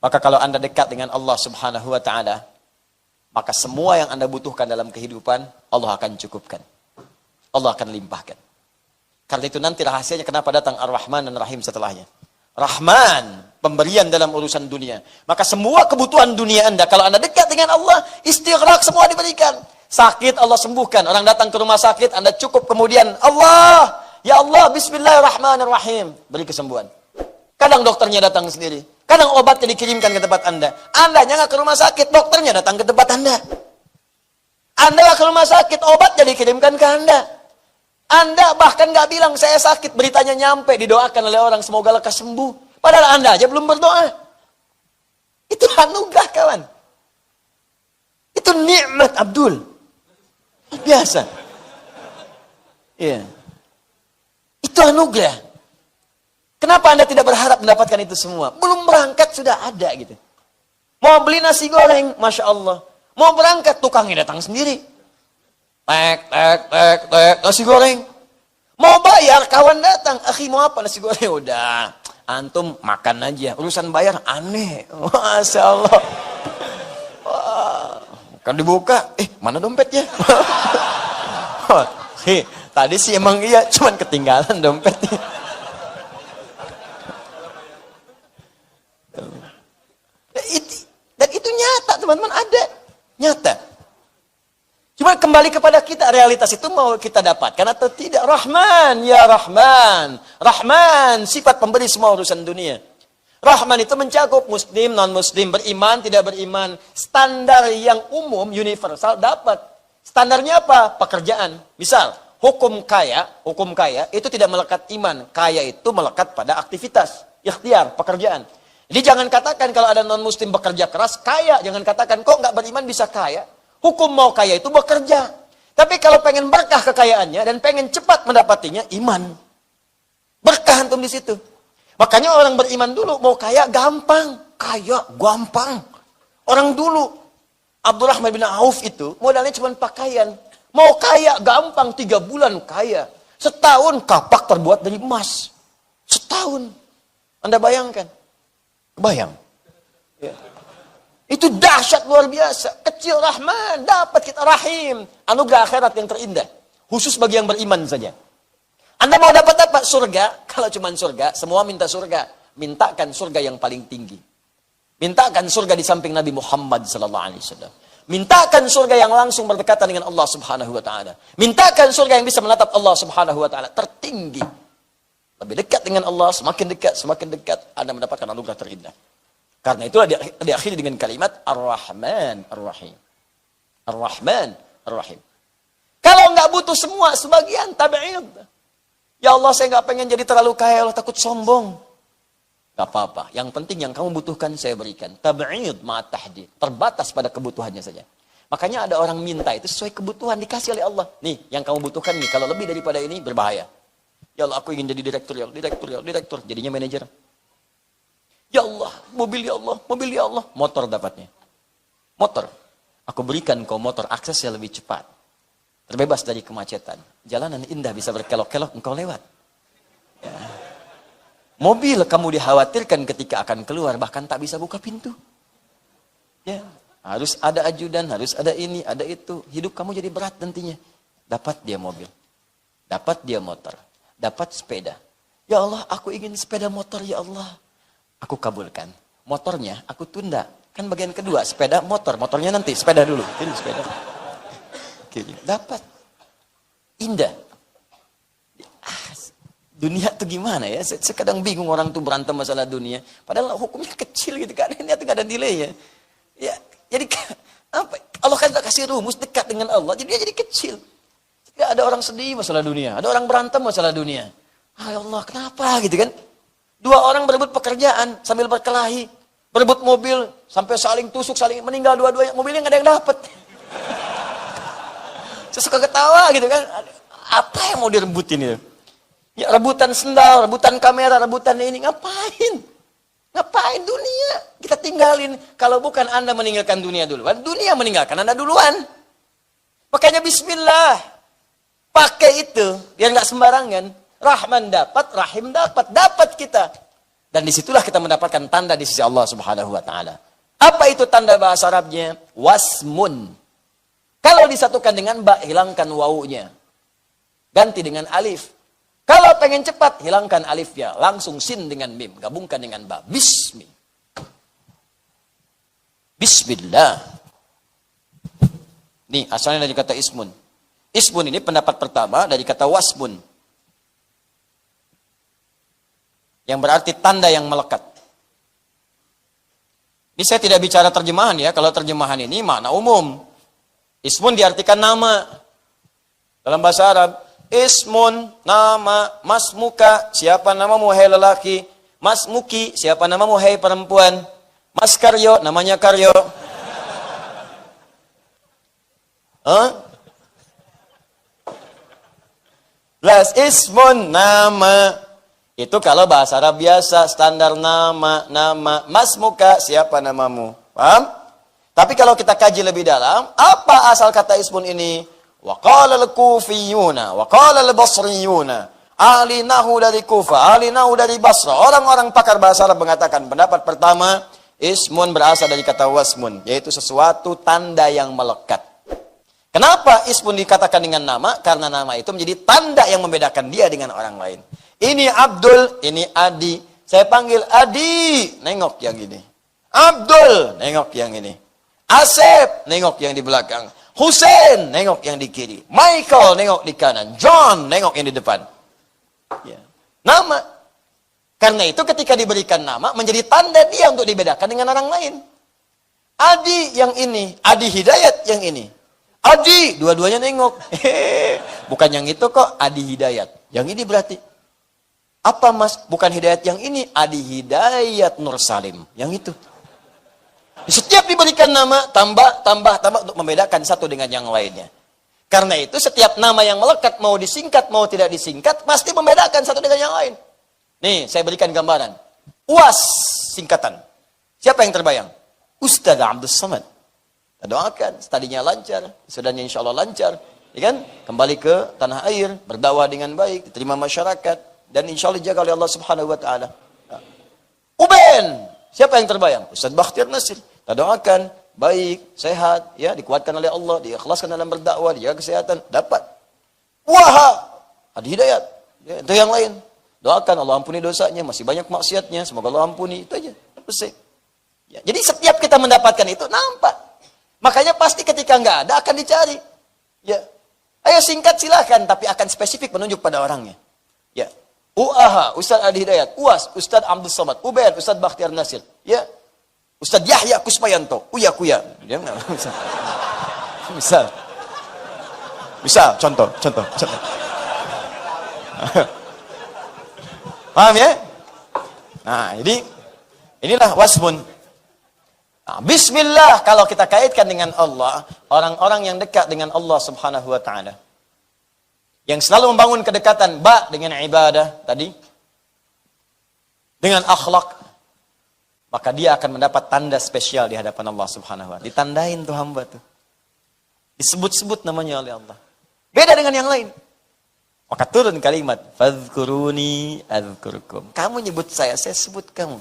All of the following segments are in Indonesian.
Maka kalau Anda dekat dengan Allah Subhanahu wa taala, maka semua yang Anda butuhkan dalam kehidupan, Allah akan cukupkan. Allah akan limpahkan. Karena itu nanti rahasianya kenapa datang Ar-Rahman dan Rahim setelahnya. Rahman, pemberian dalam urusan dunia. Maka semua kebutuhan dunia Anda, kalau Anda dekat dengan Allah, istighraq semua diberikan. Sakit Allah sembuhkan. Orang datang ke rumah sakit, Anda cukup kemudian Allah, ya Allah, bismillahirrahmanirrahim, beri kesembuhan. Kadang dokternya datang sendiri. Kadang obatnya dikirimkan ke tempat Anda. Anda nggak ke rumah sakit, dokternya datang ke tempat Anda. Anda nggak ke rumah sakit, obatnya dikirimkan ke Anda. Anda bahkan nggak bilang saya sakit, beritanya nyampe, didoakan oleh orang, semoga lekas sembuh. Padahal Anda aja belum berdoa. Itu anugerah, kawan. Itu nikmat, Abdul. Biasa. Iya. Itu anugerah. Kenapa Anda tidak berharap mendapatkan itu semua? Belum berangkat sudah ada gitu. Mau beli nasi goreng, Masya Allah. Mau berangkat, tukangnya datang sendiri. Tek, nasi goreng. Mau bayar, kawan datang. Akhi mau apa nasi goreng? Udah, antum makan aja. Urusan bayar aneh. Masya Allah. Wah, kan dibuka, mana dompetnya? Tadi sih emang iya, cuman ketinggalan dompetnya. Dan itu nyata, teman-teman, ada. Nyata. Cuma kembali kepada kita, realitas itu mau kita dapatkan atau tidak. Rahman, ya Rahman. Rahman, sifat pemberi semua urusan dunia. Rahman itu mencakup muslim, non-muslim, beriman, tidak beriman. Standar yang umum, universal, dapat. Standarnya apa? Pekerjaan. Misal, hukum kaya itu tidak melekat iman. Kaya itu melekat pada aktivitas, ikhtiar, pekerjaan. Jadi jangan katakan kalau ada non-muslim bekerja keras, kaya. Jangan katakan, kok nggak beriman bisa kaya? Hukum mau kaya itu bekerja. Tapi kalau pengen berkah kekayaannya dan pengen cepat mendapatinya, iman. Berkah antum di situ. Makanya orang beriman dulu, mau kaya gampang. Kaya gampang. Orang dulu, Abdurrahman bin Auf itu, modalnya cuma pakaian. Mau kaya gampang, 3 bulan kaya. Setahun kapak terbuat dari emas. Setahun. Anda bayangkan? Bayang. Ya. Itu dahsyat luar biasa. Kecil Rahman, dapat kita Rahim. Anugerah akhirat yang terindah. Khusus bagi yang beriman saja. Anda mau dapat apa? Surga. Kalau cuma surga, semua minta surga. Mintakan surga yang paling tinggi. Mintakan surga di samping Nabi Muhammad SAW. Mintakan surga yang langsung berdekatan dengan Allah Subhanahu wa taala. Mintakan surga yang bisa menatap Allah Subhanahu wa taala tertinggi. Lebih dekat dengan Allah, semakin dekat Anda mendapatkan anugerah terindah. Karena itulah diakhiri dengan kalimat Ar-Rahman Ar-Rahim. Ar-Rahman Ar-Rahim. Kalau nggak butuh semua, sebagian tabi'id. Ya Allah, saya nggak pengen jadi terlalu kaya, Allah takut sombong. Gak apa-apa. Yang penting yang kamu butuhkan saya berikan. Tabi'id ma'at tahdid. Terbatas pada kebutuhannya saja. Makanya ada orang minta itu sesuai kebutuhan dikasih oleh Allah. Nih, yang kamu butuhkan nih. Kalau lebih daripada ini berbahaya. Ya Allah, aku ingin jadi direktur. Jadinya manajer. Ya Allah, mobil ya Allah, mobil ya Allah. Motor dapatnya. Motor. Aku berikan kau motor, aksesnya lebih cepat. Terbebas dari kemacetan. Jalanan indah, bisa berkelok-kelok, engkau lewat. Ya. Mobil kamu dikhawatirkan ketika akan keluar, bahkan tak bisa buka pintu. Ya, harus ada ajudan, harus ada ini, ada itu. Hidup kamu jadi berat nantinya. Dapat dia mobil. Dapat dia motor. Dapat sepeda. Ya Allah, aku ingin sepeda motor, ya Allah. Aku kabulkan. Motornya aku tunda. Kan bagian kedua, sepeda, motor. Motornya nanti, sepeda dulu. Ini sepeda. Oke, dapat. Indah. Dunia itu gimana ya? Saya kadang bingung orang tuh berantem masalah dunia. Padahal hukumnya kecil gitu kan. Ini tuh gak ada nilai ya. Ya, jadi apa? Allah kan tak kasih rumus dekat dengan Allah. Jadi dia jadi kecil. Tidak ada orang sedih masalah dunia. Ada orang berantem masalah dunia. Ya Allah, kenapa gitu kan? 2 orang berebut pekerjaan sambil berkelahi, berebut mobil sampai saling tusuk, saling meninggal dua-duanya, mobilnya nggak ada yang dapat. Saya suka ketawa gitu kan. Apa yang mau direbutin itu? Ya rebutan sendal, rebutan kamera, rebutan ini, ngapain? Ngapain dunia? Kita tinggalin. Kalau bukan Anda meninggalkan dunia duluan, dunia meninggalkan Anda duluan. Makanya bismillah. Pakai itu, biar nggak sembarangan. Rahman dapat, Rahim dapat kita. Dan disitulah kita mendapatkan tanda di sisi Allah Subhanahu wa Ta'ala. Apa itu tanda bahasa Arabnya? Wasmun. Kalau disatukan dengan ba, hilangkan wawunya. Ganti dengan alif. Kalau pengen cepat, hilangkan alifnya. Langsung sin dengan mim. Gabungkan dengan ba. Bismi. Bismillah. Nih, asalnya dari kata ismun. Ismun ini pendapat pertama dari kata wasmun. Yang berarti tanda yang melekat. Ini saya tidak bicara terjemahan ya. Kalau terjemahan ini makna umum. Ismun diartikan nama. Dalam bahasa Arab. Ismun, nama, masmuka, siapa namamu hai lelaki. Masmuki, siapa namamu hai perempuan. Mas Karyo, namanya Karyo. Jelas, ismun, nama. Itu kalau bahasa Arab biasa, standar nama. Mas muka, siapa namamu? Paham? Tapi kalau kita kaji lebih dalam, apa asal kata ismun ini? Wa qala al-Kufiyuna, wa qala al-Basriyuna. Ahli nahu dari Kufa, ahli nahu dari Basra. Orang-orang pakar bahasa Arab mengatakan pendapat pertama, ismun berasal dari kata wasmun, yaitu sesuatu tanda yang melekat. Kenapa ismun dikatakan dengan nama? Karena nama itu menjadi tanda yang membedakan dia dengan orang lain. Ini Abdul, ini Adi. Saya panggil Adi, nengok yang ini. Abdul, nengok yang ini. Asep, nengok yang di belakang. Hussein, nengok yang di kiri. Michael, nengok di kanan. John, nengok yang di depan. Ya. Nama. Karena itu ketika diberikan nama, menjadi tanda dia untuk dibedakan dengan orang lain. Adi yang ini, Adi Hidayat yang ini. Adi, dua-duanya nengok. Bukan yang itu kok, Adi Hidayat. Yang ini berarti. Apa mas? Bukan Hidayat yang ini, Adi Hidayat Nur Salim. Yang itu. Setiap diberikan nama, tambah untuk membedakan satu dengan yang lainnya. Karena itu setiap nama yang melekat, mau disingkat, mau tidak disingkat, pasti membedakan satu dengan yang lain. Nih, saya berikan gambaran. UAS, singkatan. Siapa yang terbayang? Ustaz Abdul Samad. Kita doakan, studinya lancar, sudahnya insya Allah lancar. Ya kan? Kembali ke tanah air, berdakwah dengan baik, diterima masyarakat, dan insya Allah dijaga oleh Allah Subhanahu wa Ta'ala. Uben, siapa yang terbayang? Ustaz Bakhtiar Nasir. Kita doakan, baik, sehat, ya, dikuatkan oleh Allah, diikhlaskan dalam berdakwah, dijaga kesehatan, dapat. Wah, ada hidayat. Ya, itu yang lain. Doakan Allah ampuni dosanya, masih banyak maksiatnya, semoga Allah ampuni, itu aja. Selesai. Ya, jadi setiap kita mendapatkan itu, nampak. Makanya pasti ketika nggak ada, akan dicari. Ya, ayo singkat silahkan, tapi akan spesifik menunjuk pada orangnya. Ya, UAH, Ustaz Adi Hidayat, UAS, Ustaz Abdul Samad, UBN, Ustaz Bakhtiar Nasir. Ya, Ustaz Yahya Kusmayanto, Uya. Dia nggak bisa. Bisa, contoh. Paham ya? Nah, jadi inilah wasmun. Nah, bismillah kalau kita kaitkan dengan Allah, orang-orang yang dekat dengan Allah Subhanahu wa Ta'ala. Yang selalu membangun kedekatan dengan ibadah tadi, dengan akhlak, maka dia akan mendapat tanda spesial di hadapan Allah Subhanahu wa Ta'ala. Ditandain tuh hamba tuh. Disebut-sebut namanya oleh Allah. Beda dengan yang lain. Maka turun kalimat, fadhkuruni adzkurkum. Kamu nyebut saya sebut kamu.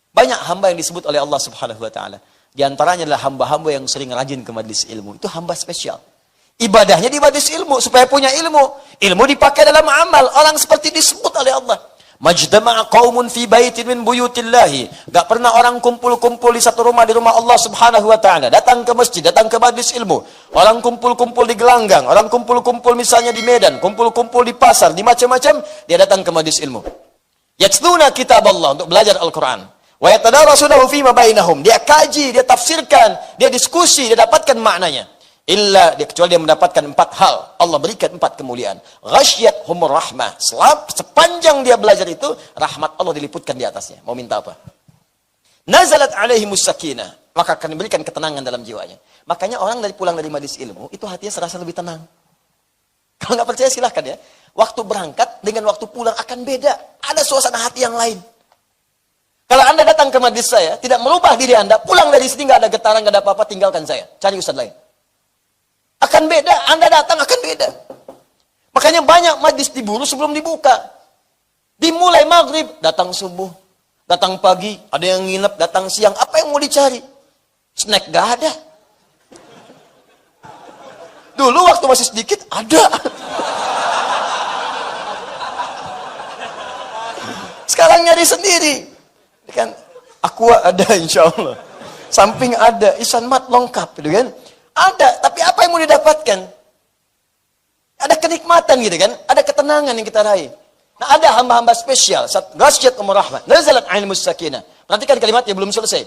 Banyak hamba yang disebut oleh Allah Subhanahu wa Ta'ala. Di antaranya adalah hamba-hamba yang sering rajin ke majlis ilmu. Itu hamba spesial. Ibadahnya di majlis ilmu supaya punya ilmu. Ilmu dipakai dalam amal. Orang seperti disebut oleh Allah. Majtama'a qaumun fi baitin min buyutillahi. Gak pernah orang kumpul-kumpul di satu rumah, di rumah Allah Subhanahu wa Ta'ala. Datang ke masjid, datang ke majlis ilmu. Orang kumpul-kumpul di gelanggang, orang kumpul-kumpul misalnya di Medan, kumpul-kumpul di pasar, di macam-macam, dia datang ke majlis ilmu. Yatluna kitab Allah, untuk belajar Al-Quran. Wa yatadarasunahu fima bainahum. Dia kaji, dia tafsirkan, dia diskusi, dia dapatkan maknanya. Kecuali dia mendapatkan 4 hal. Allah berikan 4 kemuliaan. Ghasyiyat humur rahmah. Sepanjang dia belajar itu, rahmat Allah diliputkan di atasnya. Mau minta apa? Nazalat alaihimus sakinah. Maka akan diberikan ketenangan dalam jiwanya. Makanya orang pulang dari majlis ilmu, itu hatinya serasa lebih tenang. Kalau nggak percaya silahkan ya. Waktu berangkat dengan waktu pulang akan beda. Ada suasana hati yang lain. Kalau Anda datang ke majlis saya, tidak merubah diri Anda, pulang dari sini nggak ada getaran, nggak ada apa-apa, tinggalkan saya. Cari ustaz lain. Akan beda, Anda datang akan beda. Makanya banyak majlis diburu sebelum dibuka. Dimulai maghrib, datang subuh. Datang pagi, ada yang nginep, datang siang. Apa yang mau dicari? Snack gak ada. Dulu waktu masih sedikit, ada. Sekarang nyari sendiri. Kan, Aqua ada insya Allah. Samping ada, Ihsan Mart lengkap. Gitu kan. Ada, tapi apa yang mau didapatkan? Ada kenikmatan gitu kan. Ada ketenangan yang kita raih. Nah, ada hamba-hamba spesial. Ghasyat umur rahmat. Nazalat ainul sakinah. Perhatikan kalimatnya belum selesai.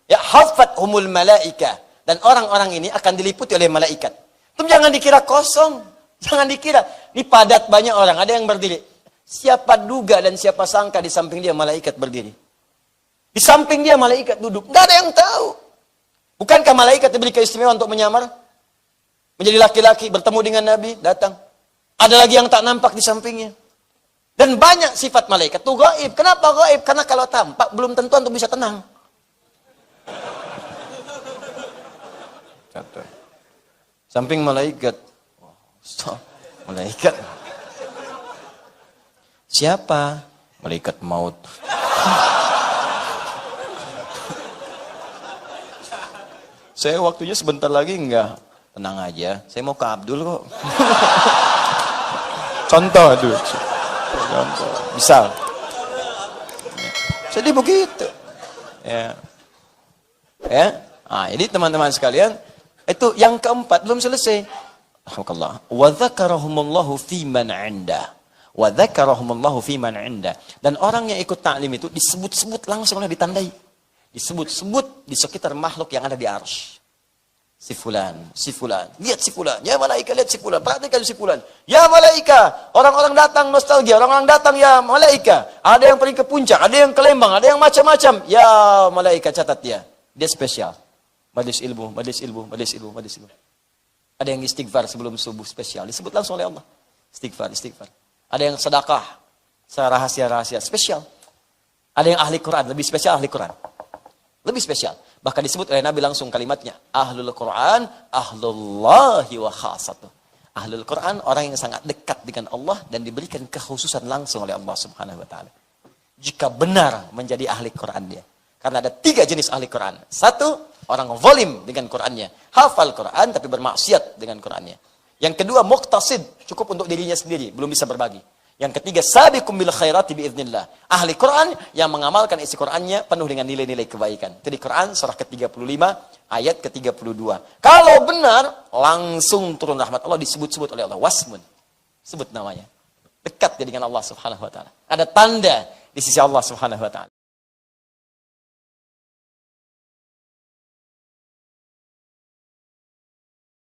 Ya, hafathumul malaika. Dan orang-orang ini akan diliputi oleh malaikat. Itu jangan dikira kosong. Jangan dikira. Ini padat banyak orang. Ada yang berdiri. Siapa duga dan siapa sangka di samping dia malaikat berdiri. Di samping dia malaikat duduk. Nggak ada yang tahu. Bukankah malaikat diberi keistimewaan untuk menyamar? Menjadi laki-laki, bertemu dengan Nabi, datang. Ada lagi yang tak nampak di sampingnya. Dan banyak sifat malaikat itu gaib. Kenapa gaib? Karena kalau tampak belum tentu untuk bisa tenang. Samping malaikat. Malaikat. Siapa? Malaikat maut. Saya waktunya sebentar lagi enggak. Tenang aja. Saya mau ke Abdul kok. Contoh dulu. Misal. Jadi begitu. Ya. Ya. Ah, ini teman-teman sekalian, itu yang keempat belum selesai. Alhamdulillah. Wa dzakarahumullahu fi man 'inda. Wa dzakarahumullahu fi man 'inda. Dan orang yang ikut taklim itu disebut-sebut langsung oleh ditandai. Disebut-sebut di sekitar makhluk yang ada di arsy. Si fulan, lihat si fulan, ya malaika lihat si fulan, perhatikan si fulan, ya malaika, orang-orang datang nostalgia, orang-orang datang ya malaika, ada yang pergi ke puncak, ada yang ke Lembang, ada yang macam-macam, ya malaika catat dia spesial, majlis ilmu, majlis ilmu, majlis ilmu, majlis ilmu. Ada yang istighfar sebelum subuh spesial, disebut langsung oleh Allah, istighfar, ada yang sedekah, rahasia-rahasia spesial, ada yang ahli Quran, lebih spesial ahli Quran. Lebih spesial. Bahkan disebut oleh Nabi langsung kalimatnya. Ahlul Quran, ahlullahi wa khasatuh. Ahlul Quran, orang yang sangat dekat dengan Allah dan diberikan kekhususan langsung oleh Allah subhanahu wa ta'ala. Jika benar menjadi ahli Quran dia. Karena ada 3 jenis ahli Quran. 1, orang zalim dengan Qurannya. Hafal Quran tapi bermaksiat dengan Qurannya. Yang kedua, muqtasid. Cukup untuk dirinya sendiri. Belum bisa berbagi. Yang ketiga, sabiqum bil khairati biiznillah. Ahli Quran yang mengamalkan isi Qurannya penuh dengan nilai-nilai kebaikan. Itu di Quran surah ke-35 ayat ke-32. Kalau benar, langsung turun rahmat Allah disebut-sebut oleh Allah. Wasmun. Sebut namanya. Dekat dia dengan Allah subhanahu wa ta'ala. Ada tanda di sisi Allah subhanahu wa ta'ala.